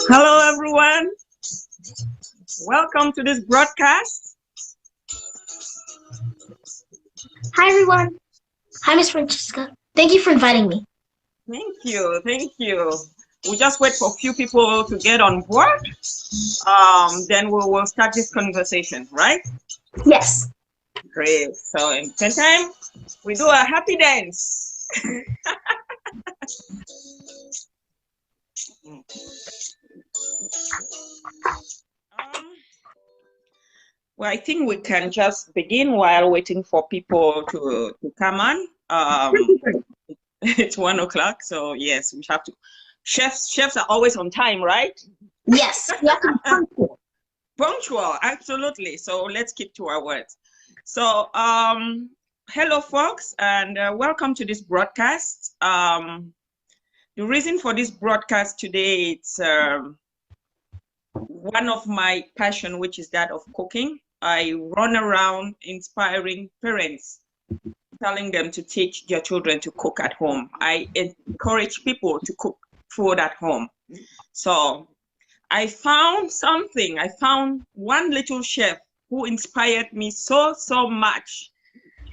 Hello, everyone. Welcome to this broadcast. Hi, everyone. Hi, Miss Francesca. Thank you for inviting me. Thank you. Thank you. We just wait for a few people to get on board. Then we will start this conversation, right? Yes. Great. So in the meantime, we do a happy dance. Well, I think we can just begin while waiting for people to come on. It's 1 o'clock, so yes, we have to. Chefs are always on time, right? Yes. We have to be punctual. Punctual, absolutely. So let's keep to our words. So, hello, folks, and welcome to this broadcast. The reason for this broadcast today, it's one of my passion, which is that of cooking. I run around inspiring parents, telling them to teach their children to cook at home. I encourage people to cook food at home. So I found something. I found one little chef who inspired me so much.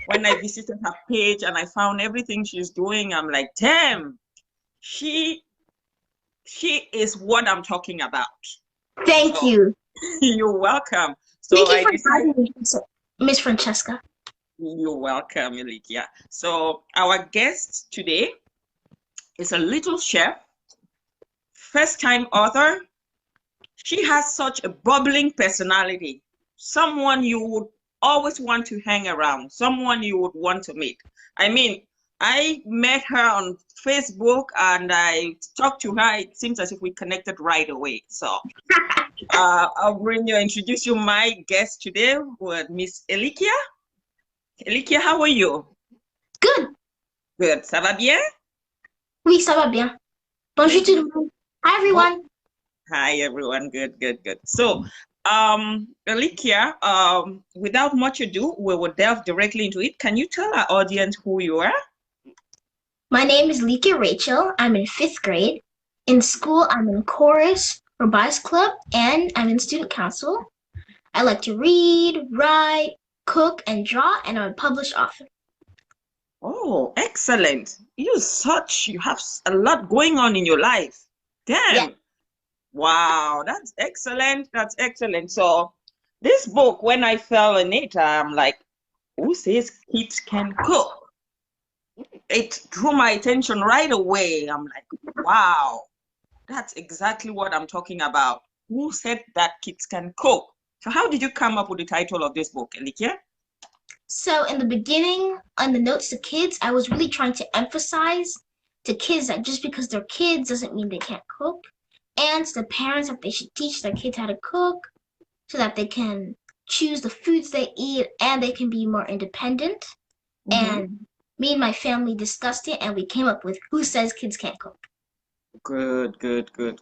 When I visited her page and I found everything she's doing, I'm like, damn, she is what I'm talking about. Thank you. You're welcome. So Thank you for inviting me, Miss Francesca. You're welcome, Elikya. So our guest today is a little chef, first-time author. She has such a bubbling personality, someone you would always want to hang around, someone you would want to meet. I mean, I met her on Facebook and I talked to her. It seems as if we connected right away. So I'll introduce you my guest today with Miss Elikya. Elikya, how are you? Good. Good. Ça va bien? Oui, ça va bien. Bonjour tout le monde. Hi, everyone. Hi, everyone. Good. So, Elikya, without much ado, we will delve directly into it. Can you tell our audience who you are? My name is Elikya Rachel. I'm in 5th grade. In school, I'm in chorus, robotics club, and I'm in student council. I like to read, write, cook, and draw, and I'm a published author. Oh, excellent. You have a lot going on in your life. Damn. Yeah. Wow, that's excellent. That's excellent. So this book, when I fell in it, I'm like, who says kids can cook? It drew my attention right away. I'm like, wow, that's exactly what I'm talking about. Who said that kids can cook? So how did you come up with the title of this book, Elikya? So in the beginning, on the notes to kids, I was really trying to emphasize to kids that just because they're kids doesn't mean they can't cook. And to the parents that they should teach their kids how to cook so that they can choose the foods they eat and they can be more independent. And me and my family discussed it and we came up with Who Says Kids Can't Cook? Good.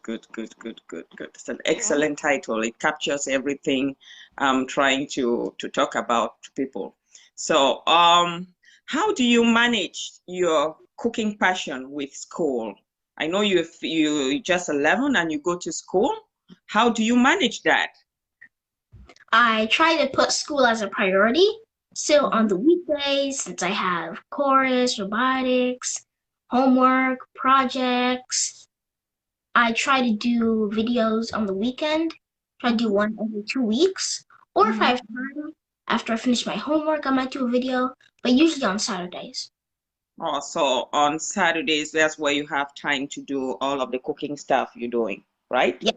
It's an excellent title. It captures everything I'm trying to talk about to people. So, how do you manage your cooking passion with school? I know you're just 11 and you go to school. How do you manage that? I try to put school as a priority. So on the weekdays, since I have chorus, robotics, homework, projects, I try to do videos on the weekend. Try to do one every 2 weeks. Or if I have time, after I finish my homework, I might do a video, but usually on Saturdays. Oh, so on Saturdays, that's where you have time to do all of the cooking stuff you're doing, right? Yes.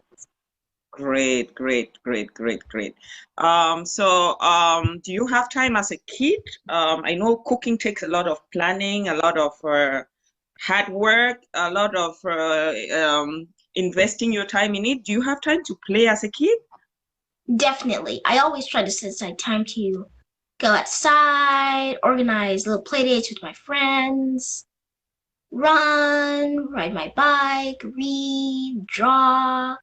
Great. Do you have time as a kid? I know cooking takes a lot of planning, a lot of hard work, a lot of investing your time in it. Do you have time to play as a kid? Definitely. I always try to set aside time to go outside, organize little play dates with my friends, run, ride my bike, read, draw.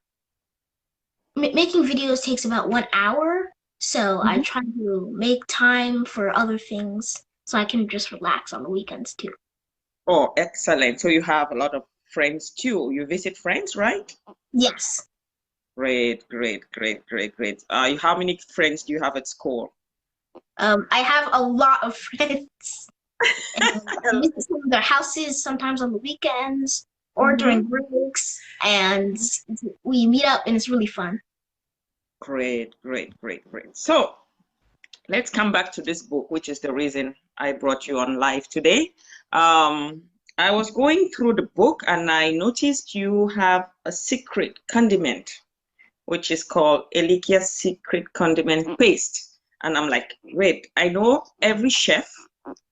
Making videos takes about 1 hour, so I Mhm. try to make time for other things so I can just relax on the weekends too. Oh, excellent. So you have a lot of friends too. You visit friends, right? Yes. Great, great, great, great, great. How many friends do you have at school? I have a lot of friends, and I visit some of their houses sometimes on the weekends or Mm-hmm. during breaks, and we meet up, and it's really fun. Great, great, great, great. So let's come back to this book, which is the reason I brought you on live today. Um, I was going through the book and I noticed you have a secret condiment, which is called Elikya's Secret Condiment Paste. And I'm like, wait, I know every chef,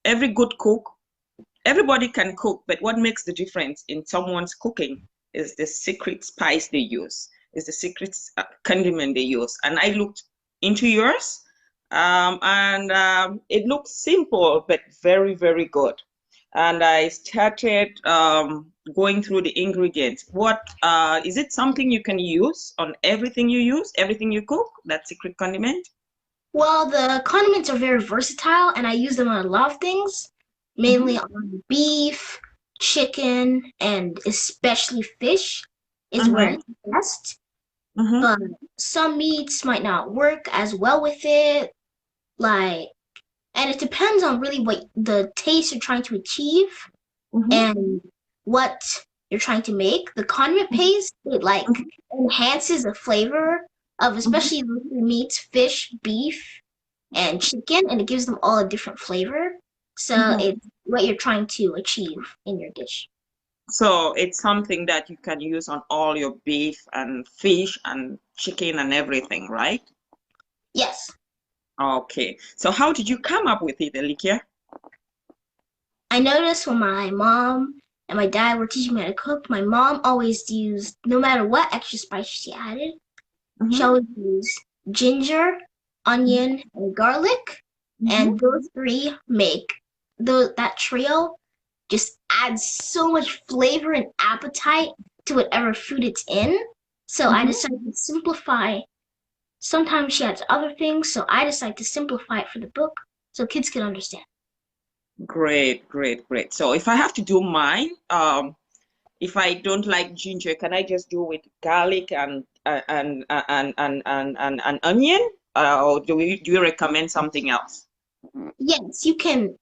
every good cook, everybody can cook, but what makes the difference in someone's cooking is the secret spice they use, is the secret condiment they use. And I looked into yours, and it looked simple, but very, very good. And I started going through the ingredients. What is it something you can use on everything you use, everything you cook, that secret condiment? Well, the condiments are very versatile, and I use them on a lot of things, Mm-hmm. mainly on beef, chicken, and especially fish is where Mm-hmm. it's best. Mm-hmm. But some meats might not work as well with it, like, and it depends on really what the taste you're trying to achieve Mm-hmm. and what you're trying to make. The condiment paste, it like enhances the flavor of Mm-hmm. especially the meats, fish, beef, and chicken, and it gives them all a different flavor. So Mm-hmm. it's what you're trying to achieve in your dish. So it's something that you can use on all your beef and fish and chicken and everything, right? Yes, Okay. So how did you come up with it, Elikya? I noticed when my mom and my dad were teaching me how to cook, my mom always used, no matter what extra spice she added, she Mm-hmm. always used ginger, onion, and garlic. Mm-hmm. And those three make that trio just adds so much flavor and appetite to whatever food it's in. So I Mm-hmm. decided to simplify. Sometimes she adds other things, so I decided to simplify it for the book so kids can understand. Great, great, great. So if I have to do mine, if I don't like ginger, can I just do with garlic and onion? Or do you recommend something else? Yes, you can,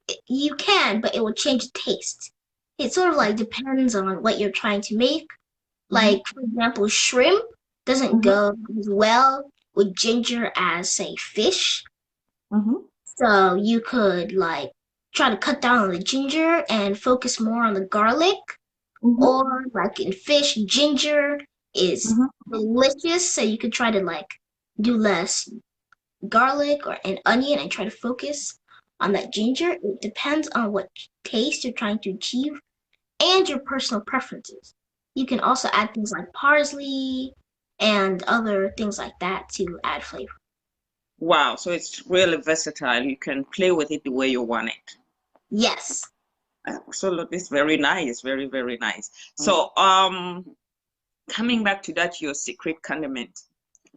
but it will change the taste. It sort of like depends on what you're trying to make. Mm-hmm. Like, for example, shrimp doesn't Mm-hmm. go as well with ginger as, say, fish. Mm-hmm. So you could like try to cut down on the ginger and focus more on the garlic. Mm-hmm. Or like in fish, ginger is Mm-hmm. delicious, so you could try to like do less garlic or an onion and try to focus on that ginger. It depends on what taste you're trying to achieve and your personal preferences. You can also add things like parsley and other things like that to add flavor. Wow, so it's really versatile. You can play with it the way you want it. Yes. Absolutely, it's very nice, very, very nice. So, coming back to that, your secret condiment,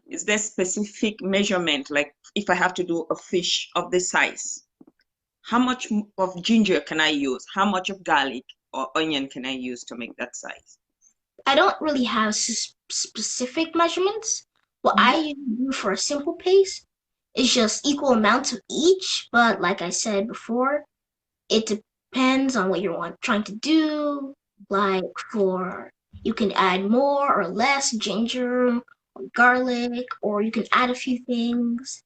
is there specific measurement? Like if I have to do a fish of this size, how much of ginger can I use? How much of garlic or onion can I use to make that size? I don't really have specific measurements. What I Mm-hmm. usually do for a simple paste is just equal amounts of each, but like I said before, it depends on what you're trying to do. Like for you can add more or less ginger or garlic, or you can add a few things.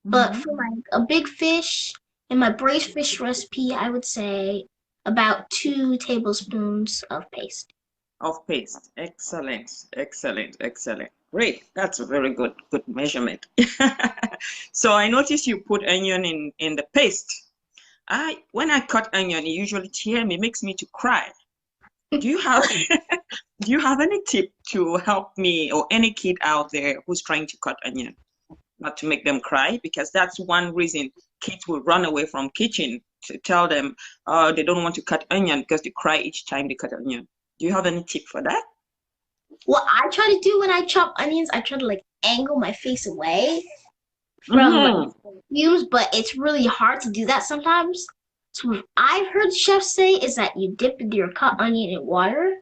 But Mm-hmm. for like a big fish, in my braised fish recipe, I would say about 2 tablespoons of paste. Of paste. Excellent, excellent, excellent. Great. That's a very good measurement. So I noticed you put onion in the paste. I when I cut onion, it usually tear me, makes me to cry. Do you have do you have any tip to help me or any kid out there who's trying to cut onion? not to make them cry, because that's one reason kids will run away from kitchen, to tell them they don't want to cut onion because they cry each time they cut onion. Do you have any tip for that? What I try to do when I chop onions, I try to like angle my face away from like Mm-hmm. fumes, but it's really hard to do that sometimes. So what I've heard chefs say is that you dip your cut onion in water,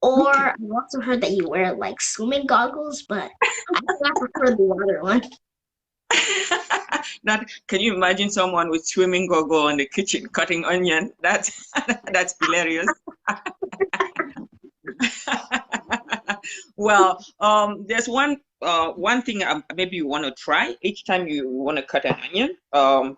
or Okay. I've also heard that you wear like swimming goggles, but I think I prefer the water one. That, can you imagine someone with swimming goggle in the kitchen cutting onion? That's that's hilarious. Well, there's one thing maybe you want to try each time you want to cut an onion.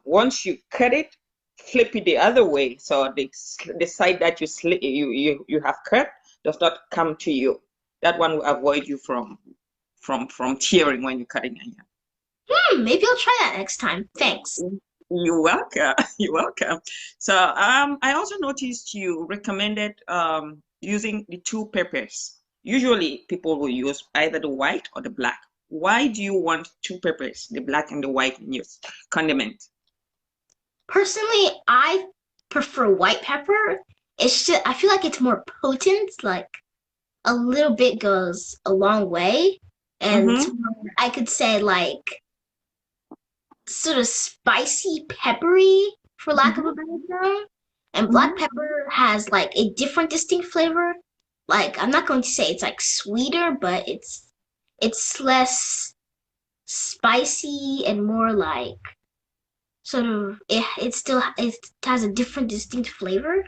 Once you cut it, flip it the other way, so the side that you have cut does not come to you. That one will avoid you from tearing when you're cutting onion. Maybe I'll try that next time. Thanks. You're welcome. You're welcome. So I also noticed you recommended using the two peppers. Usually people will use either the white or the black. Why do you want two peppers, the black and the white in your condiment? Personally, I prefer white pepper. It's just I feel like it's more potent. Like a little bit goes a long way, and it's Mm-hmm. more, I could say like sort of spicy, peppery, for lack of Mm-hmm. a better term. And black Mm-hmm. pepper has like a different distinct flavor. Like I'm not going to say it's like sweeter, but it's less spicy and more like sort of it has a different distinct flavor.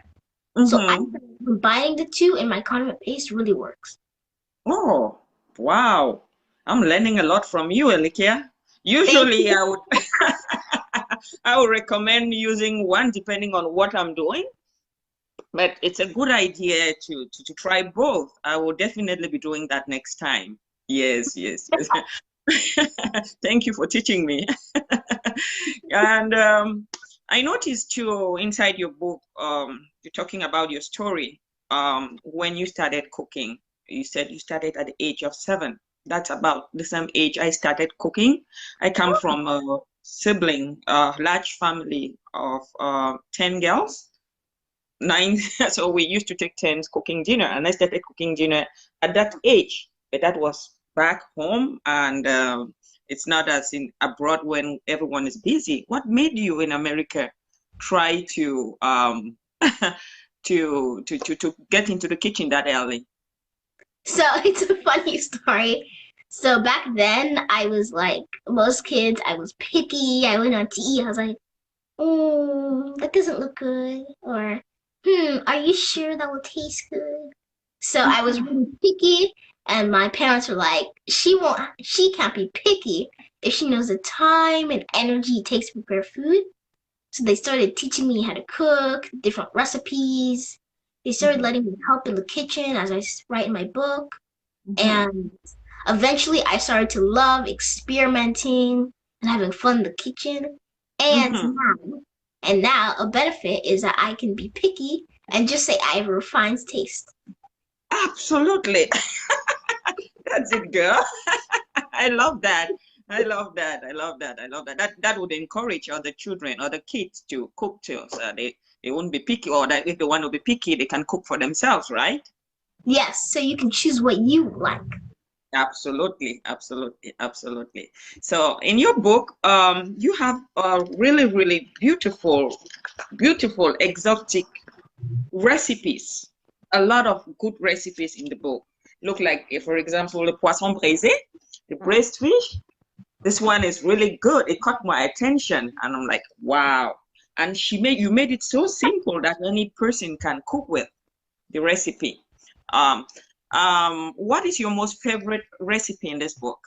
So I Mm-hmm. think combining the two in my condiment paste really works. Oh, wow. I'm learning a lot from you, Elikya. Thank Usually you. I would recommend using one depending on what I'm doing. But it's a good idea to try both. I will definitely be doing that next time. Yes, yes, yes. Thank you for teaching me. And I noticed too inside your book, you're talking about your story. When you started cooking, you said you started at the age of 7. That's about the same age I started cooking. I come from a large family of 10 girls. 9, so we used to take turns cooking dinner, and I started cooking dinner at that age, but that was back home, and it's not as in abroad when everyone is busy. What made you in America try to to get into the kitchen that early? So it's a funny story. So back then, I was like most kids. I was picky. I went on to eat. I was like, that doesn't look good. Or, are you sure that will taste good? So I was really picky, and my parents were like, she can't be picky if she knows the time and energy it takes to prepare food. So they started teaching me how to cook, different recipes. They started Mhm, letting me help in the kitchen as I write in my book. mhm, And eventually I started to love experimenting and having fun in the kitchen. And mhm. now a benefit is that I can be picky and just say I have a refined taste. Absolutely. That's it, girl. I love that. I love that. I love that. I love that. That would encourage other children, other kids to cook too. So they won't be picky, or that if they want to be picky, they can cook for themselves, right? Yes, so you can choose what you like. Absolutely, absolutely, absolutely. So in your book, you have really, really beautiful exotic recipes. A lot of good recipes in the book. Look like, for example, the poisson braisé, the braised fish. This one is really good. It caught my attention, and I'm like, wow. And you made it so simple that any person can cook with the recipe. Um, what is your most favorite recipe in this book?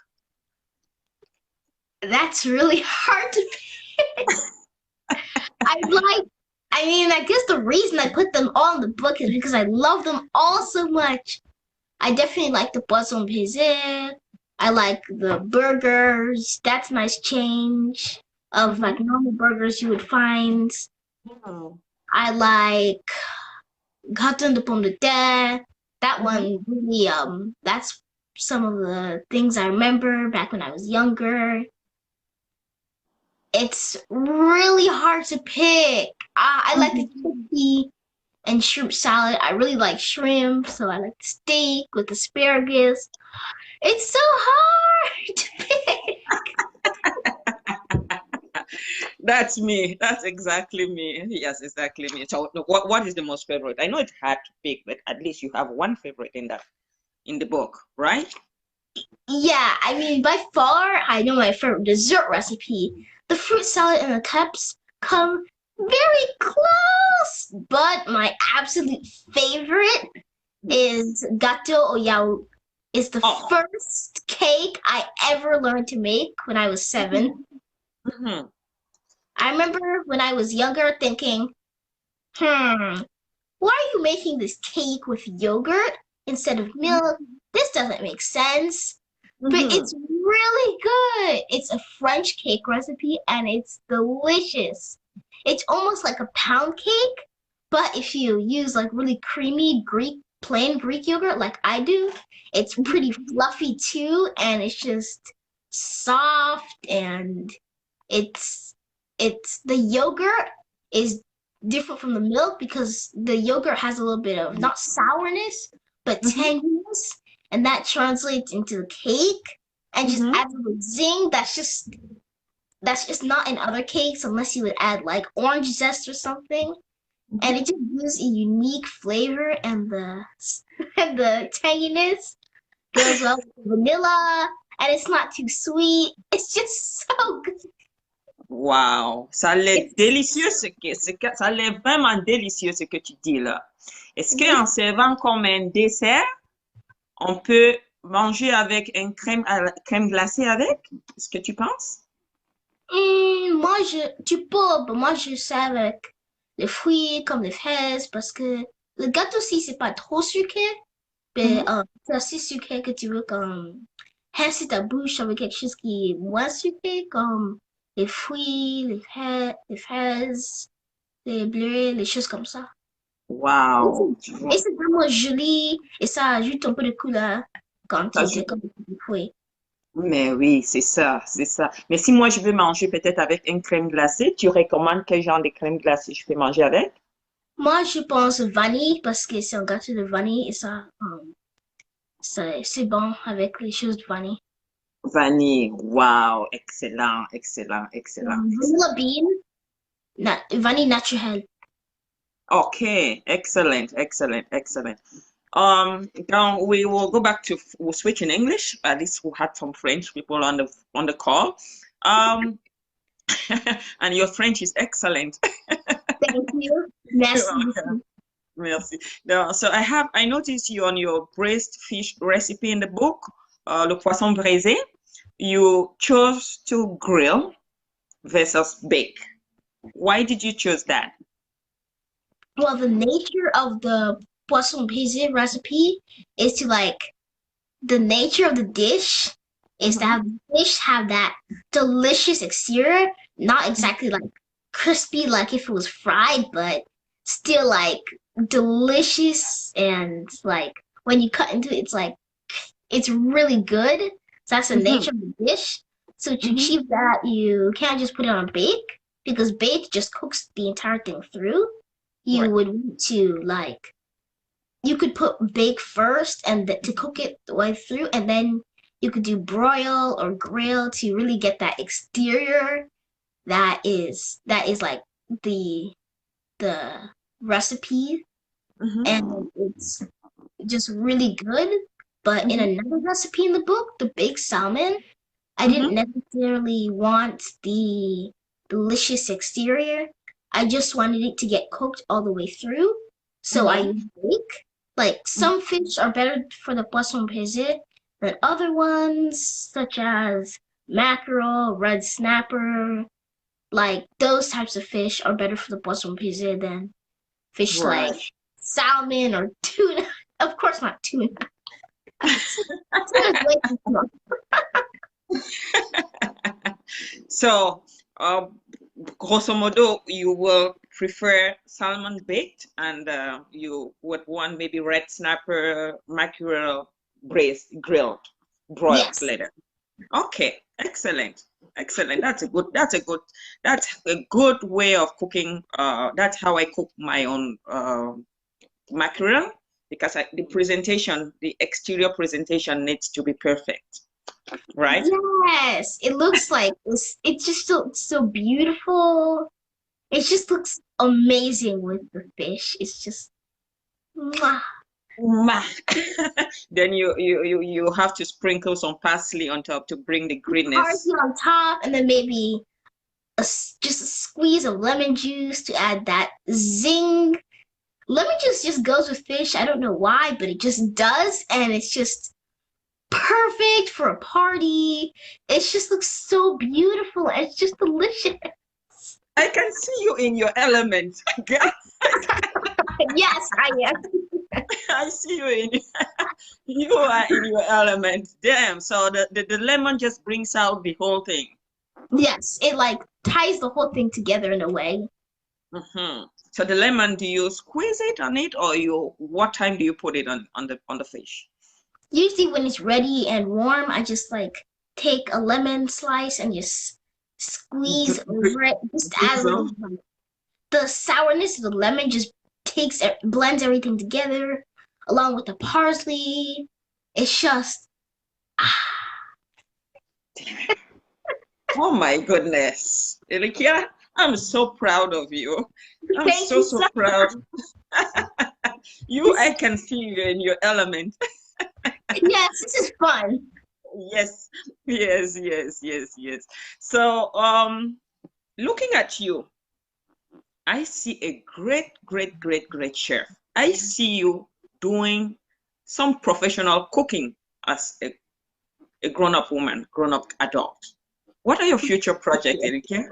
That's really hard to pick. I guess the reason I put them all in the book is because I love them all so much. I definitely like the poisson brisé. I like the burgers. That's a nice change of Mm-hmm. like normal burgers you would find. Mm-hmm. I like gratin de pomme de terre. That Mm-hmm. one really that's some of the things I remember back when I was younger. It's really hard to pick. I like the Mhm. chickpea and shrimp salad. I really like shrimp, so I like the steak with asparagus. It's so hard to pick. That's me. That's exactly me. Yes, exactly me. So, what is the most favorite? I know it's hard to pick, but at least you have one favorite in the book, right? Yeah, I mean, by far, I know my favorite dessert recipe. The fruit salad and the cups come very close, but my absolute favorite Yes. is gâteau au yaourt. It's the Oh. first cake I ever learned to make when I was 7. Mhm. Mhm. I remember when I was younger thinking, hmm, why are you making this cake with yogurt instead of milk? This doesn't make sense. But Mhm. it's really good. It's a French cake recipe and it's delicious. It's almost like a pound cake, but if you use like really creamy plain Greek yogurt like I do, it's pretty fluffy too, and it's just soft, and it's it's the yogurt is different from the milk because the yogurt has a little bit of not sourness but Mhm. tanginess, and that translates into the cake and just Mhm. adds a little zing that's just not in other cakes unless you would add like orange zest or something. And Mhm. it just gives a unique flavor, and the and the tanginess goes well with the vanilla, and it's not too sweet. It's just so good. Wow, ça a l'air It's délicieux ça a l'air vraiment délicieux ce que tu dis là. Est-ce qu'en oui. servant comme un dessert, on peut manger avec une crème glacée avec? Est-ce que tu penses? Tu peux, moi je sais avec les fruits comme les fraises parce que le gâteau aussi c'est pas trop sucré, mais Mhm. c'est assez sucré que tu veux comme rincer ta bouche avec quelque chose qui est moins sucré comme les fruits, les fraises, les bleus, les choses comme ça. Wow, tu Et vois, c'est vraiment joli et ça ajoute un peu de couleur quand ça tu joue. décores les fruits. Mais oui, c'est ça, c'est ça. Mais si moi je veux manger peut-être avec une crème glacée, tu recommandes quel genre de crème glacée je peux manger avec? Moi je pense vanille parce que c'est un gâteau de vanille et ça c'est bon avec les choses de vanille. Vanille. Wow, excellent, excellent, excellent, excellent. Vanilla bean, vanille naturelle. Okay, excellent, excellent, excellent. Now we will go back to we'll switch in English. At least we had some French people on the call. Um, and your French is excellent. Thank you. Merci Okay, beaucoup. merci. Now, so I noticed you on your braised fish recipe in the book, le poisson braisé. You chose to grill versus bake. Why did you choose that? Well, the nature of the poisson pizza recipe is to like the nature of the dish is to Mm-hmm. have the dish have that delicious exterior, not exactly like crispy like if it was fried, but still like delicious, and like when you cut into it, it's like it's really good. So that's the Mm-hmm. nature of the dish. So to Mm-hmm. achieve that, you can't just put it on bake because bake just cooks the entire thing through. You Right. would want to like you could put bake first and to cook it the way through, and then you could do broil or grill to really get that exterior that is like the the recipe, Mm-hmm. and it's just really good. But in Mm-hmm. another recipe in the book, the baked salmon, I Mm-hmm. didn't necessarily want the delicious exterior. I just wanted it to get cooked all the way through. So I Mm-hmm. used bake. Like some fish are better for the poisson brisé than other ones, such as mackerel, red snapper. Like those types of fish are better for the poisson brisé than fish like Right. salmon or tuna. Of course not tuna. Tuna's way too small. So, grosso modo, you will prefer salmon baked, and you would want maybe red snapper, mackerel braised, grilled, broiled Yes. later. Okay, excellent. Excellent. That's a good way of cooking. That's how I cook my own mackerel because the exterior presentation needs to be perfect, right? Yes, it looks like it's just so beautiful. It just looks amazing with the fish. It's just mwah. Ma. Then you have to sprinkle some parsley on top to bring the Parsley greenness. on top, and then maybe just a squeeze of lemon juice to add that zing. Lemon juice just goes with fish. I don't know why, but it just does, and it's just perfect for a party. It just looks so beautiful, and it's just delicious. I can see you in your element. Yes, I am. I see you in you are in your element. Damn. So the lemon just brings out the whole thing. Yes, it like ties the whole thing together in a way. So the lemon, do you squeeze it on it, or what time do you put it on the fish? Usually when it's ready and warm, I just like take a lemon slice and just squeeze over it. Just add a little Drizzle. the sourness of the lemon just blends everything together along with the parsley. It's just Oh my goodness. Elikya, I'm so proud of you. I'm thank so, you so so proud. this I can see you in your element. yes, this is fun. Yes, yes, yes, yes, yes. So, looking at you, I see a great, great, great, great chef. I see you doing some professional cooking as a grown-up woman, grown-up adult. What are your future projects, Elikya?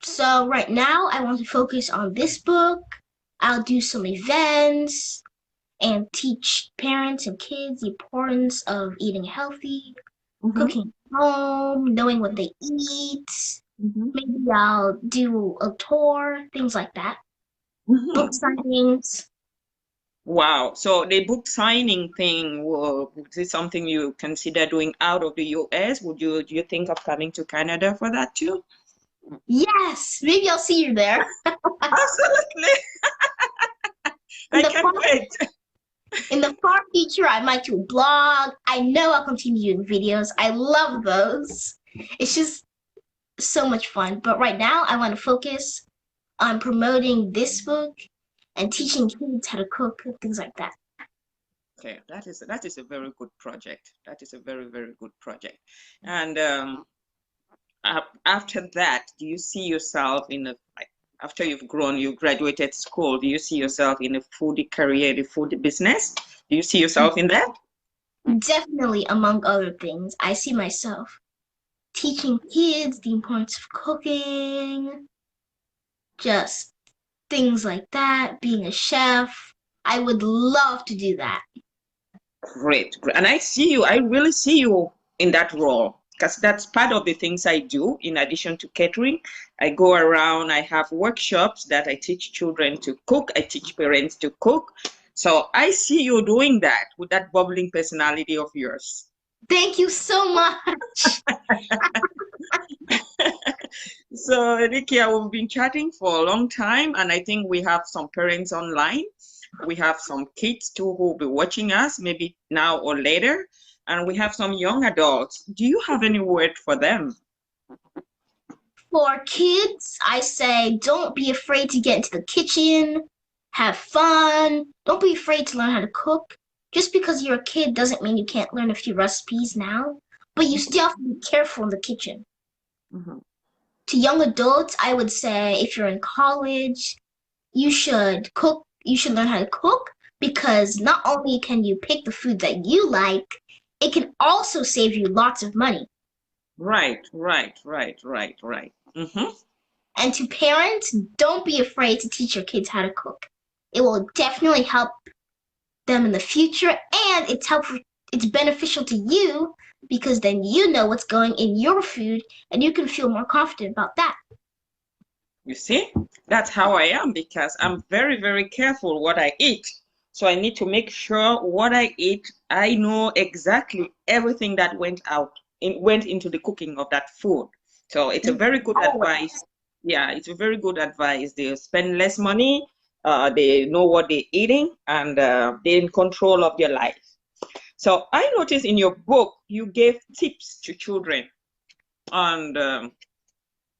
So right now I want to focus on this book. I'll do some events and teach parents and kids the importance of eating healthy, Mm-hmm, cooking at home, knowing what they eat. mm-hmm, Maybe I'll do a tour, things like that. Book mm-hmm. signings. Wow. So the book signing thing, is it something you consider doing out of the US? Do you think of coming to Canada for that too? Yes, maybe I'll see you there. Absolutely. In I the can't far, wait. in the far future, I might do a blog. I know I'll continue doing videos. I love those. It's just so much fun. But right now, I want to focus on promoting this book and teaching kids how to cook and things like that. Okay, that is a very good project. That is a very, very good project. And after that, do you see yourself in a like after you've grown, you graduated school, do you see yourself in a foodie career, the food business? Do you see yourself in that? Definitely, among other things, I see myself teaching kids the importance of cooking, just things like that, being a chef. I would love to do that. Great, great. And I really see you in that role because that's part of the things I do in addition to catering. I go around, I have workshops that I teach children to cook, I teach parents to cook. So I see you doing that with that bubbling personality of yours. Thank you so much. So, Elikya, we've been chatting for a long time, and I think we have some parents online. We have some kids too who will be watching us, maybe now or later, and we have some young adults. Do you have any word for them? For kids, I say don't be afraid to get into the kitchen, have fun, don't be afraid to learn how to cook. Just because you're a kid doesn't mean you can't learn a few recipes now, but you still have to be careful in the kitchen. Mhm. To young adults, I would say if you're in college, you should cook, you should learn how to cook because not only can you pick the food that you like, it can also save you lots of money. Right, right, right, right, right. And to parents, don't be afraid to teach your kids how to cook. It will definitely help them in the future and it's beneficial to you because then you know what's going in your food and you can feel more confident about that. You see, that's how I am because I'm very, very careful what I eat. So I need to make sure what I eat, I know exactly everything that went into the cooking of that food. So it's a very good Always. advice. Yeah, it's a very good advice. They spend less money, they know what they're eating, and they're in control of their life. So I noticed in your book, you gave tips to children on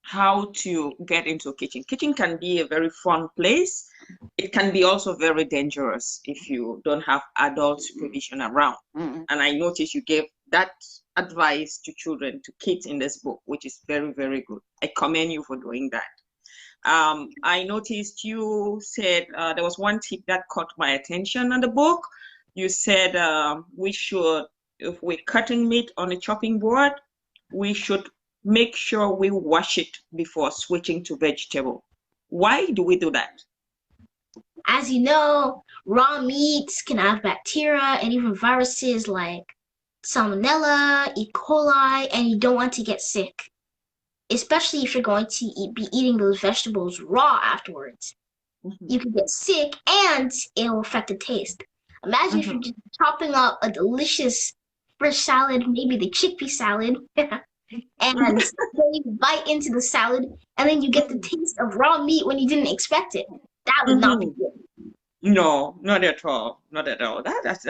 how to get into a kitchen. Kitchen can be a very fun place. It can be also very dangerous if you don't have adult supervision around. And I noticed you gave that advice to children, to kids in this book, which is very, very good. I commend you for doing that. I noticed you said there was one tip that caught my attention in the book. You said we should, if we're cutting meat on a chopping board, we should make sure we wash it before switching to vegetable. Why do we do that? As you know, raw meats can have bacteria and even viruses like Salmonella, E. coli, and you don't want to get sick, especially if you're going to be eating those vegetables raw afterwards. You can get sick and it will affect the taste. Imagine if you're just chopping up a delicious fresh salad, maybe the chickpea salad, and then you bite into the salad, and then you get the taste of raw meat when you didn't expect it. That would not be good. No, not at all. Not at all. That's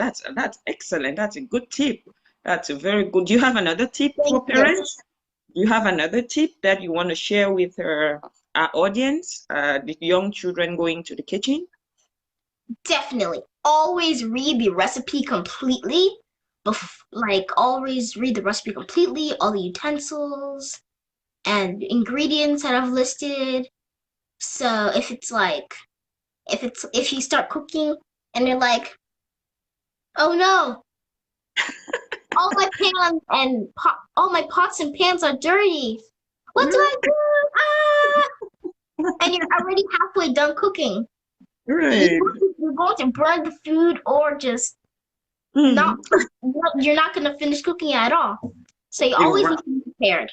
excellent. That's a good tip. That's a very good. Do you have another tip for parents? Do you have another tip that you want to share with our audience, the young children going to the kitchen? Definitely. Always read the recipe completely. Always read the recipe completely, all the utensils and ingredients that I've listed. So if you start cooking and you're like, oh no, all my pans and all my pots and pans are dirty. What do I do? Ah! And you're already halfway done cooking. Right. You're going to burn the food or just you're not going to finish cooking at all. So you always need to be prepared.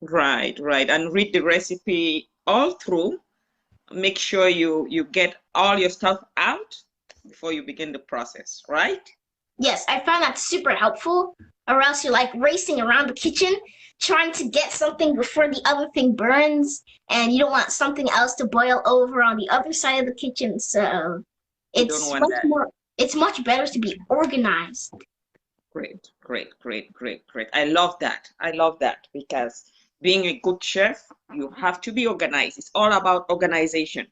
Right, right. And read the recipe all through. Make sure you get all your stuff out before you begin the process, right? Yes, I found that super helpful, or else you're like racing around the kitchen trying to get something before the other thing burns, and you don't want something else to boil over on the other side of the kitchen. So it's much better to be organized. Great, great, great, great, great. I love that. I love that because being a good chef, you have to be organized. It's all about organization.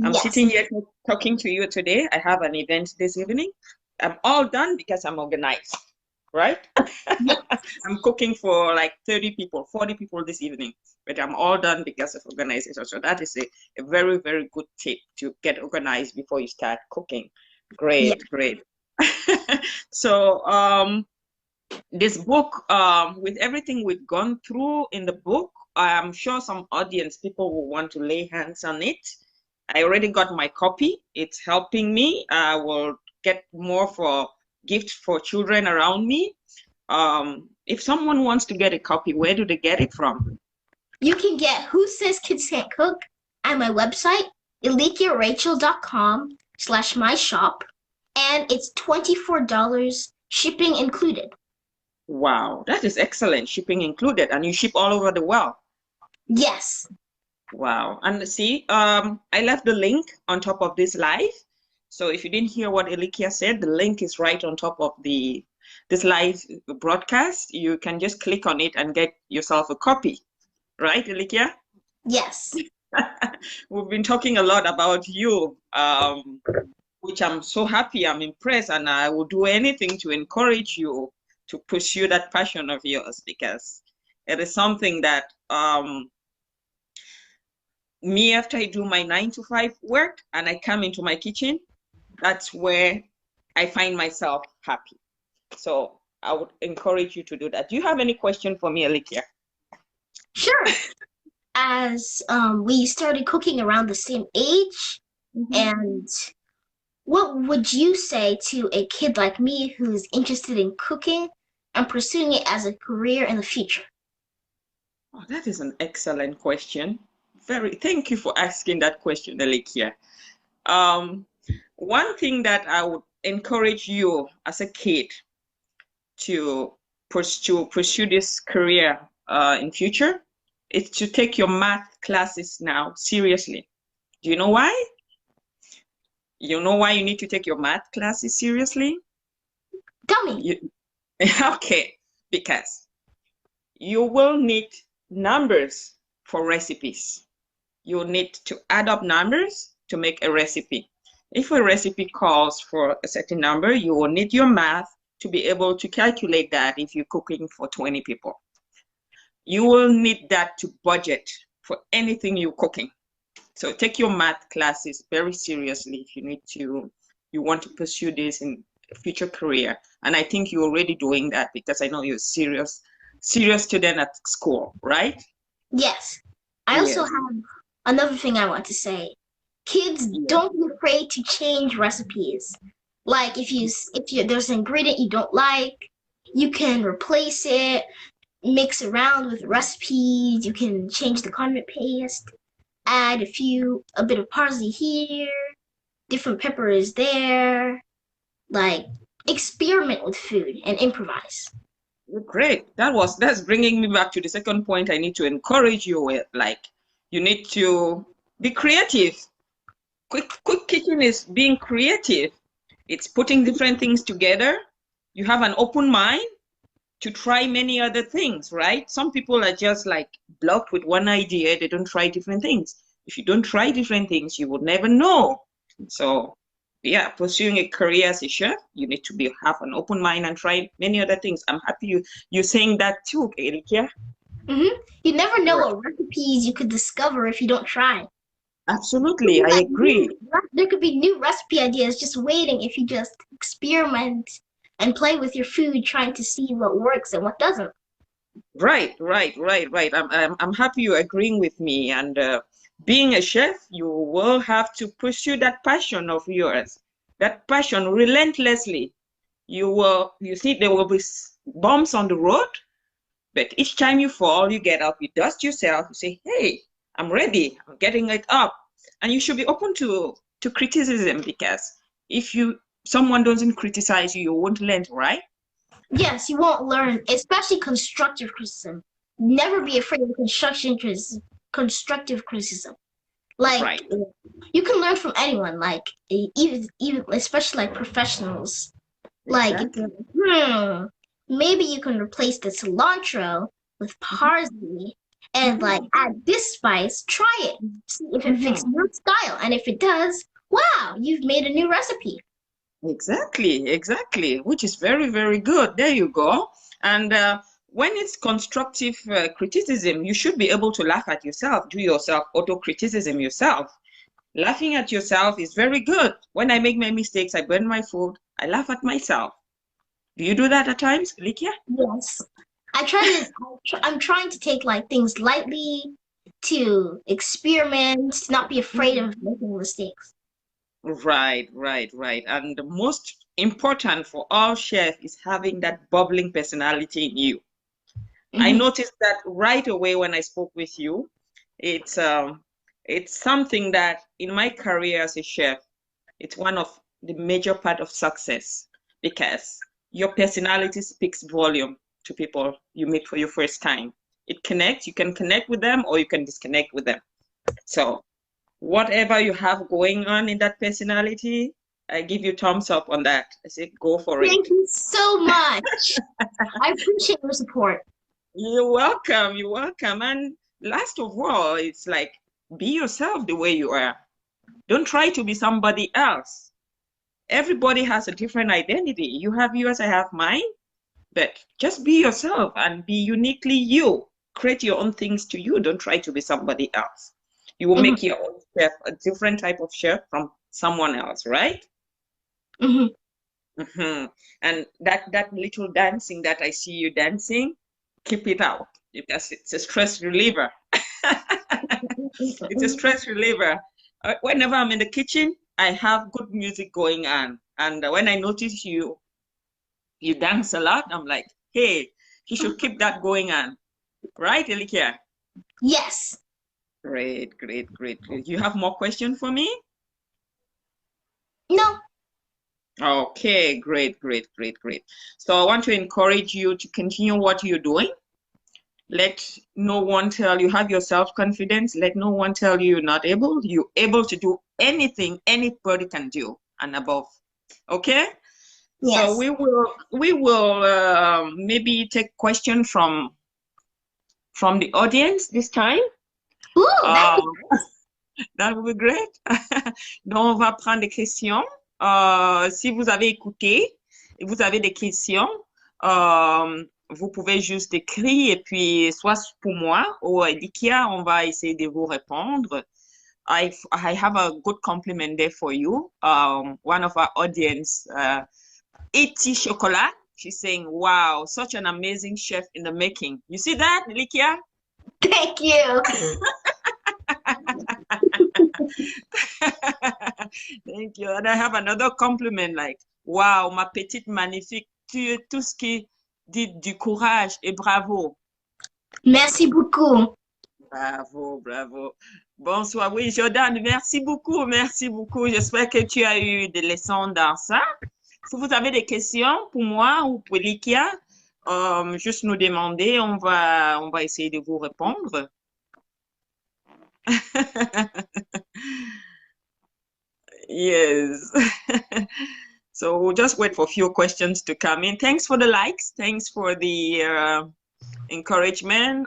I'm sitting here talking to you today. I have an event this evening. I'm all done because I'm organized, right? I'm cooking for like 30 people, 40 people this evening, but I'm all done because of organization. So that is a very, very good tip to get organized before you start cooking. Great, great. So this book, with everything we've gone through in the book, I'm sure some people will want to lay hands on it. I already got my copy. It's helping me. I will get more for gifts for children around me. If someone wants to get a copy, where do they get it from? You can get Who Says Kids Can't Cook at my website, elikyarachel.com/myshop, and it's $24, shipping included. Wow, that is excellent. Shipping included, and you ship all over the world. Yes. Wow. And see, I left the link on top of this live. So if you didn't hear what Elikya said, the link is right on top of this live broadcast. You can just click on it and get yourself a copy. Right, Elikya? Yes. We've been talking a lot about you, which I'm so happy, I'm impressed, and I will do anything to encourage you to pursue that passion of yours, because it is something that me, after I do my 9-to-5 work and I come into my kitchen, that's where I find myself happy. So I would encourage you to do that. Do you have any question for me, Elikya? Sure. As we started cooking around the same age, and what would you say to a kid like me who's interested in cooking and pursuing it as a career in the future? Oh, that is an excellent question. Thank you for asking that question, Elikya. One thing that I would encourage you as a kid to pursue this career in future is to take your math classes now seriously. Do you know why? You know why you need to take your math classes seriously? Tell me. You, okay, because you will need numbers for recipes. You need to add up numbers to make a recipe. If a recipe calls for a certain number, you will need your math to be able to calculate that if you're cooking for 20 people. You will need that to budget for anything you're cooking. So take your math classes very seriously if you want to pursue this in a future career. And I think you're already doing that because I know you're a serious student at school, right? Yes. I also Yes. have another thing I want to say. Kids, Yes. don't be afraid to change recipes. Like if you there's an ingredient you don't like, you can replace it, mix around with recipes, you can change the condiment paste, add a bit of parsley here, different peppers there, like experiment with food and improvise. Great. That's bringing me back to the second point I need to encourage you with. Like, you need to be creative. Quick kitchen is being creative. It's putting different things together. You have an open mind to try many other things, right? Some people are just like blocked with one idea. They don't try different things. If you don't try different things, you will never know. So, yeah, pursuing a career as a chef, you need to have an open mind and try many other things. I'm happy you're saying that too, Elikya. You never know Right. what recipes you could discover if you don't try. Absolutely, I agree. There could be new recipe ideas just waiting if you just experiment and play with your food, trying to see what works and what doesn't. Right. I'm happy you're agreeing with me. And being a chef, you will have to pursue that passion of yours, that passion relentlessly. You see, there will be bumps on the road, but each time you fall, you get up, you dust yourself, you say, hey, I'm ready, I'm getting it up. And you should be open to criticism because if someone doesn't criticize you, you won't learn, right? Yes, you won't learn, especially constructive criticism. Never be afraid of constructive criticism. Like Right. you can learn from anyone, like even especially like professionals. Like if Exactly. maybe you can replace the cilantro with parsley and like Mhm. add this spice. Try it. See if it fits Mhm. your style. And if it does, wow, you've made a new recipe. Exactly, which is very, very good. There you go. And when it's constructive criticism, you should be able to laugh at yourself, do yourself auto-criticism yourself. Laughing at yourself is very good. When I make my mistakes, I burn my food, I laugh at myself. Do you do that at times, Likia? Yes. I'm trying to take like things lightly, to experiment, to not be afraid of making mistakes. Right. And the most important for all chefs is having that bubbling personality in you. I Hmm. noticed that right away when I spoke with you. It's something that in my career as a chef, it's one of the major part of success because your personality speaks volume to people you meet for your first time. It connects, you can connect with them or you can disconnect with them. So whatever you have going on in that personality, I give you thumbs up on that. I say go for it. Thank you so much. I appreciate your support. You're welcome. And last of all, it's like be yourself the way you are. Don't try to be somebody else. Everybody has a different identity. You have yours, I have mine, but just be yourself and be uniquely you. Create your own things to you. Don't try to be somebody else. You will Hmm. make your own chef, a different type of chef from someone else, right? Hmm. Hmm. And that little dancing that I see you dancing, keep it up because it's a stress reliever. It's a stress reliever. Whenever I'm in the kitchen, I have good music going on. And when I notice you dance a lot, I'm like, hey, you should keep that going on. Right, Elikya? Yes. Great. You have more questions for me? No. Okay, great. So I want to encourage you to continue what you're doing. Let no one tell you, have your self-confidence. Let no one tell you you're not able. You're able to do anything anybody can do and above. Okay? So Yes. we will maybe take question from the audience this time. Ooh, that'd be That would be great. Donc, on va prendre des questions. Si vous avez écouté et vous avez des questions, vous pouvez juste écrire et puis soit pour moi ou Elikya, on va essayer de vous répondre. I have a good compliment there for you. One of our audience, Eti Chocolat, she's saying, wow, such an amazing chef in the making. You see that, Elikya? Thank you. Thank you. And I have another compliment like, wow, ma petite magnifique, tu es tout ce qui dit du courage et bravo. Merci beaucoup. Bravo, bravo. Bonsoir. Oui, Jordan, merci beaucoup, merci beaucoup. J'espère que tu as eu des leçons dans ça. Si vous avez des questions pour moi ou pour Elikya, juste nous demander, on va essayer de vous répondre. Yes. So we'll just wait for a few questions to come in. Thanks for the likes. Thanks for the encouragement.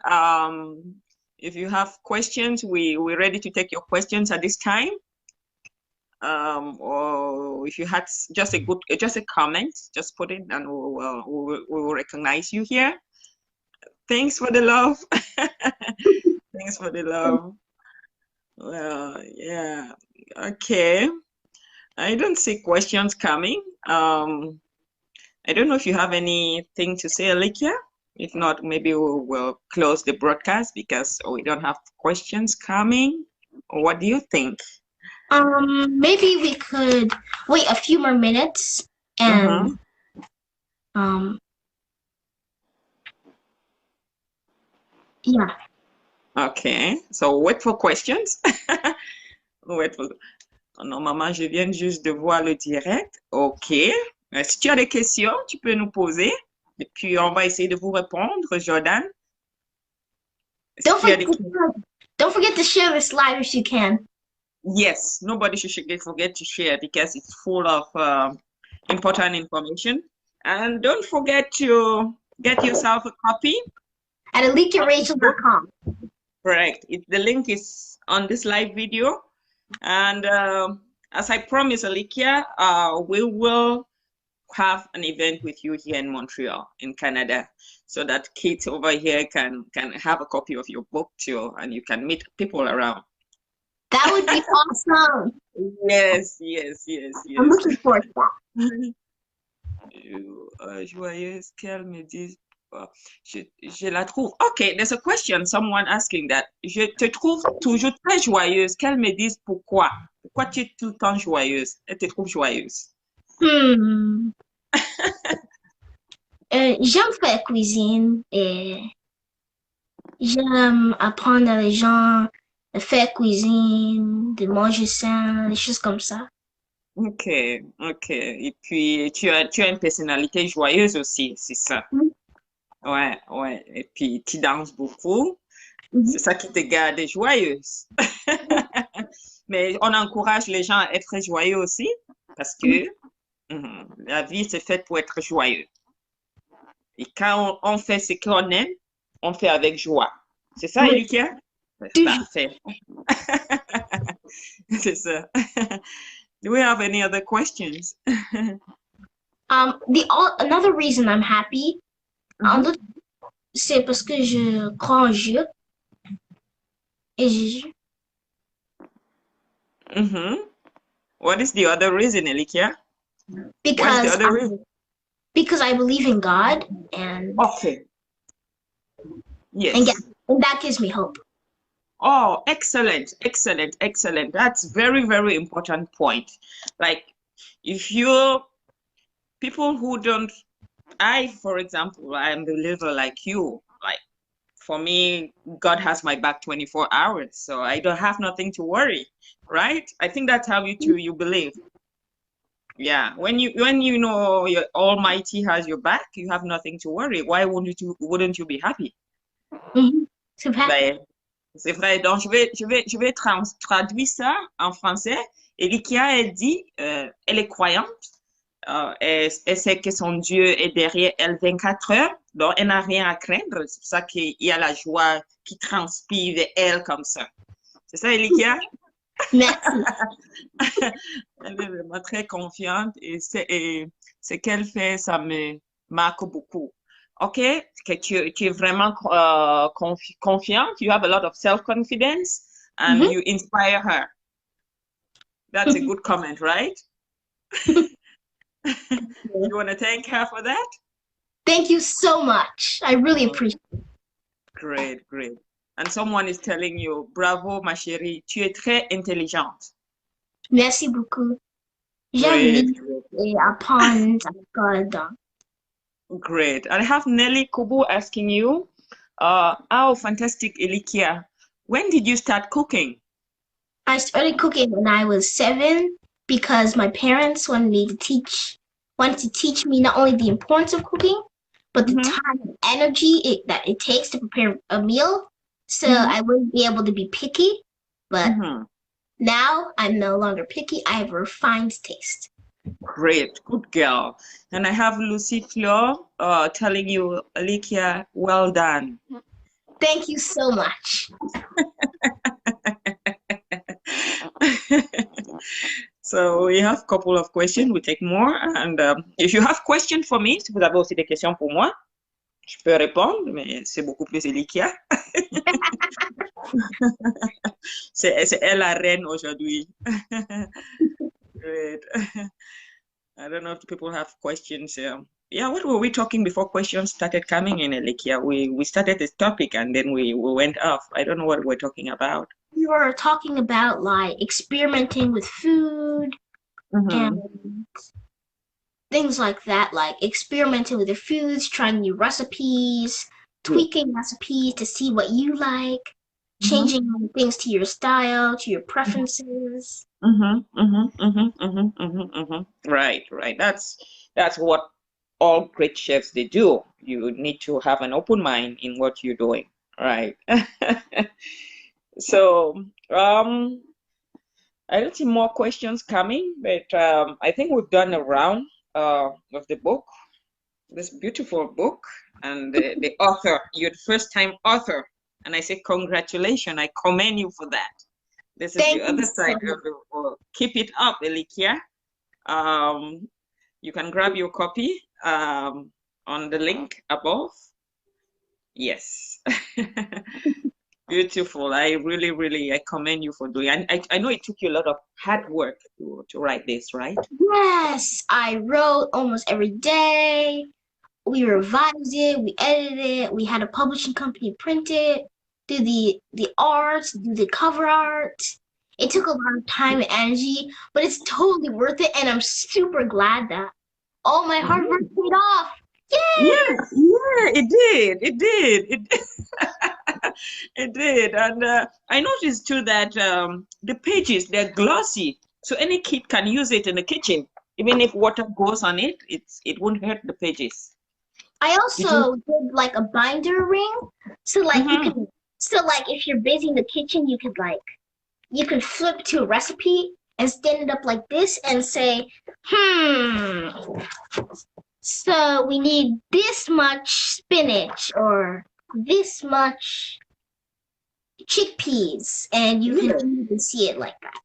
If you have questions, we're ready to take your questions at this time. Or if you had just a comment, just put it and we will recognize you here. Thanks for the love. Thanks for the love. Well, yeah. Okay. I don't see questions coming. I don't know if you have anything to say, Elikya. If not, maybe we will close the broadcast because we don't have questions coming. What do you think? Maybe we could wait a few more minutes and yeah. Okay, so wait for questions. Wait for... Normalement, je viens juste de voir le direct. Ok. Si tu as des questions, tu peux nous poser. Et puis, on va essayer de vous répondre, Jordan. Don't forget to share this live if you can. Yes, nobody should forget to share because it's full of important information. And don't forget to get yourself a copy. At elikyarachel.com. Correct. The link is on this live video. And as I promised, Elikya, we will have an event with you here in Montreal, in Canada, so that kids over here can have a copy of your book too, and you can meet people around. That would be awesome. Yes. I'm looking forward to that. Joyeuse, qu'elle me dise. Je la trouve. Okay, there's a question, someone asking that. Je te trouve toujours très joyeuse. Qu'elle me dise pourquoi. Pourquoi tu es tout le temps joyeuse? Elle te trouve joyeuse. J'aime faire la cuisine et j'aime apprendre à les gens de faire cuisine, de manger sain, des choses comme ça. Ok. Et puis, tu as une personnalité joyeuse aussi, c'est ça. Ouais. Et puis, tu danses beaucoup. C'est ça qui te garde joyeuse. Mais on encourage les gens à être joyeux aussi parce que la vie, c'est faite pour être joyeux. Et quand on fait ce qu'on aime, on fait avec joie. C'est ça, Elikya? Parfait. C'est ça. Do we have any other questions? Another reason I'm happy, c'est parce que je crois en Dieu et Jésus. What is the other reason, Elikya? Because I believe in God and okay. Yes. And that gives me hope. Oh, excellent. That's very, very important point. Like, if you people who don't, for example, I am a believer like you. Like, for me, God has my back 24 hours, so I don't have nothing to worry, right? I think that's how you believe. Yeah, when you know your Almighty has your back, you have nothing to worry. Why wouldn't you be happy? Mhm. Super. Ben, c'est vrai. Donc, je vais traduire ça en français. Elikya, elle dit, elle est croyante. Elle sait que son Dieu est derrière elle 24 heures. Donc, elle n'a rien à craindre. C'est pour ça qu'il y a la joie qui transpire de elle comme ça. C'est ça, Elikya? Merci. Elle est vraiment très confiante et ce qu'elle fait, ça me marque beaucoup. OK? Que tu es vraiment confiante. You have a lot of self-confidence and Mhm. you inspire her. That's a good comment, right? You want to thank her for that? Thank you so much. I really Oh, appreciate it. great, great. And someone is telling you, bravo, ma chérie, tu es très intelligente. Merci beaucoup. J'aime Great, lire great, et apprendre à l'école. Donc. great. I have Nelly Kubu asking you, oh, fantastic, Elikya. When did you start cooking? I started cooking when I was 7 because my parents wanted to teach me not only the importance of cooking, but the Mm-hmm, time and energy that it takes to prepare a meal. So mm-hmm, I wouldn't be able to be picky, but mm-hmm. now I'm no longer picky. I have a refined taste. Great, good girl. And I have Lucy Fleur telling you, Elikya, well done. Thank you so much. So we have a couple of questions. We take more. And if you have questions for me, si vous avez aussi des questions pour moi, je peux répondre, mais c'est beaucoup plus Elikya. C'est elle la reine aujourd'hui. Great. I don't know if people have questions. Yeah, what were we talking before questions started coming in, Elikya? We started this topic and then we went off. I don't know what we're talking about. We were talking about like experimenting with food and Mm-hmm. things like that, like experimenting with your foods, trying new recipes, Yeah. tweaking recipes to see what you like, Mm-hmm. changing things to your style, to your preferences. Mm-hmm. Mm-hmm. Mm-hmm. Mm-hmm. Mm-hmm. Mm-hmm. Right, right. That's what all great chefs they do. You need to have an open mind in what you're doing. Right. So, I don't see more questions coming, but I think we've done a round of the book, this beautiful book, and the author. You're the first time author, and I say congratulations. I commend you for that. This is the Thank you other so side much. of the world. Keep it up, Elikya. Um, you can grab your copy on the link above. Yes. Beautiful. I really, really, I commend you for doing. And I know it took you a lot of hard work to write this, right? Yes, I wrote almost every day. We revised it, we edited it, we had a publishing company print it, do the art, do the cover art. It took a lot of time and energy, but it's totally worth it, and I'm super glad that all my hard work Mhm. paid off. Yeah, Yay! yeah, it did. It did. It did. It did. And I noticed too that the pages, they're glossy. So any kid can use it in the kitchen. Even if water goes on it, it won't hurt the pages. I Did you? also did like a binder ring, so like you Mm-hmm. can, so like if you're busy in the kitchen, you could flip to a recipe and stand it up like this and say, so we need this much spinach or this much chickpeas, and you can Yeah. easily see it like that.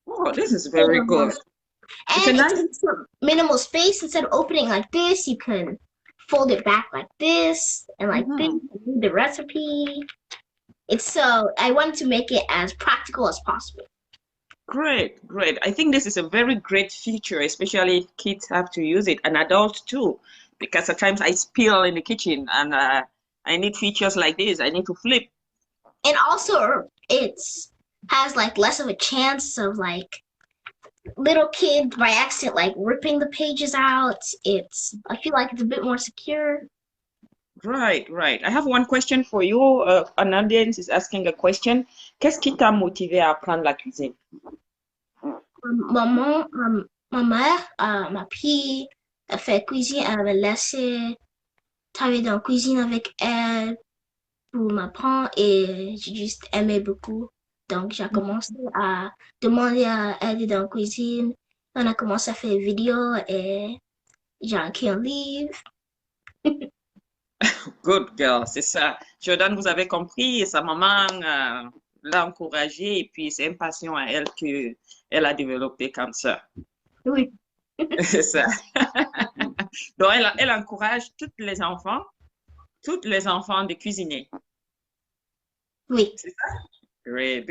Oh, this is And very good. It's a it nice. takes up minimal space. Instead of opening like this, you can fold it back like this and like this. Mhm. And do the recipe. It's so I wanted to make it as practical as possible. Great, great. I think this is a very great feature, especially if kids have to use it, and adults too, because at times I spill in the kitchen and I need features like this. I need to flip. And also, it's has like less of a chance of like little kids by accident like ripping the pages out. It's I feel like it's a bit more secure. Right, right. I have one question for you. An audience is asking a question. Qu'est-ce qui t'a motivé à apprendre la cuisine? Maman, ma mère m'a appris à faire cuisine. Elle m'avait laissé travailler dans la cuisine avec elle. pour m'apprendre et j'ai juste aimé beaucoup. Donc, j'ai commencé à demander à aider dans la cuisine. On a commencé à faire des vidéos et j'ai écrit un livre. Good girl, c'est ça. Jordan, vous avez compris, et sa maman l'a encouragée et puis c'est une passion à elle que elle a développée comme ça. Oui, C'est ça. Donc, elle encourage tous les enfants de cuisiner. oui. C'est ça? Great.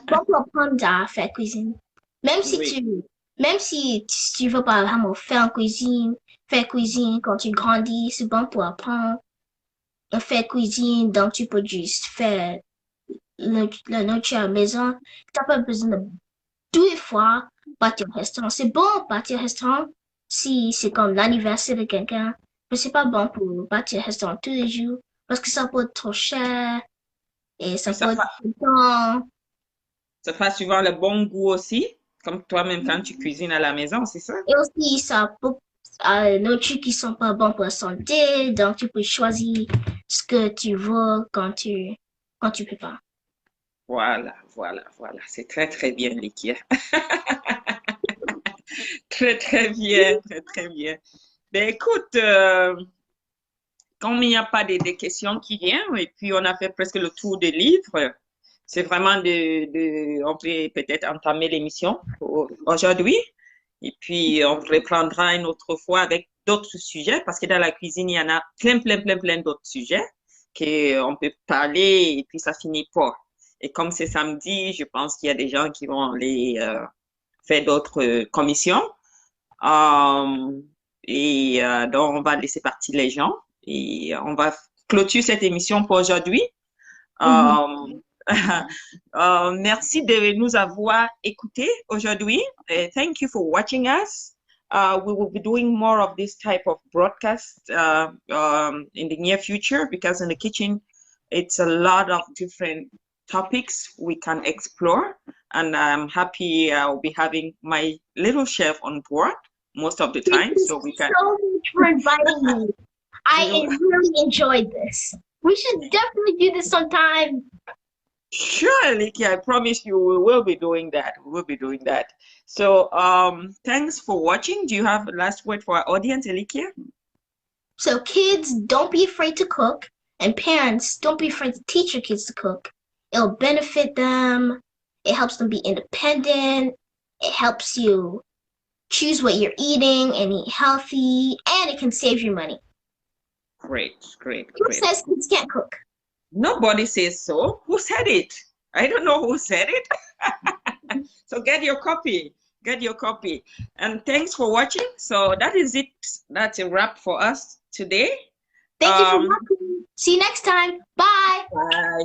Bon pour apprendre à faire cuisine. Même si Oui, tu, même si tu veux pas vraiment faire cuisine quand tu grandis, c'est bon pour apprendre à faire cuisine. Donc, tu peux juste faire la nourriture à la maison. T'as pas besoin de deux fois partir au restaurant. C'est bon partir au restaurant si c'est comme l'anniversaire de quelqu'un. Mais c'est pas bon pour partir au restaurant tous les jours parce que ça peut être trop cher et ça puis peut être tout le temps. ça fait souvent le bon goût aussi, comme toi-même quand tu cuisines à la maison, c'est ça? Et aussi, ça peut nourriture qui sont pas bons pour la santé. Donc, tu peux choisir ce que tu veux quand tu prépares. Voilà, voilà, voilà. C'est très, très bien, Likia. Très, très bien, très, très bien. Ben écoute, comme il n'y a pas de questions qui viennent, et puis on a fait presque le tour des livres, c'est vraiment on peut peut-être entamer l'émission aujourd'hui, et puis on reprendra une autre fois avec d'autres sujets, parce que dans la cuisine, il y en a plein, plein, plein, plein d'autres sujets qu'on peut parler, et puis ça finit pas. Et comme c'est samedi, je pense qu'il y a des gens qui vont aller faire d'autres commissions. Euh, donc, on va laisser partir les gens et on va clôturer cette émission pour aujourd'hui. Mhm. Euh, merci de nous avoir écoutés aujourd'hui. Thank you for watching us. We will be doing more of this type of broadcast in the near future because in the kitchen, it's a lot of different topics we can explore. And I'm happy I'll be having my little chef on board most of the Thank time, you so we can. so much for inviting me. Really enjoyed this. We should definitely do this sometime. Sure, Elikya, I promise you we will be doing that. We will be doing that. So, thanks for watching. Do you have a last word for our audience, Elikya? So kids, don't be afraid to cook, and parents, don't be afraid to teach your kids to cook. It'll benefit them. It helps them be independent. It helps you choose what you're eating and eat healthy, and it can save you money. Great, great, Who great. says kids can't cook? Nobody says so. Who said it? I don't know who said it. So get your copy. Get your copy. And thanks for watching. So that is it. That's a wrap for us today. Thank you for watching. See you next time. Bye. Bye.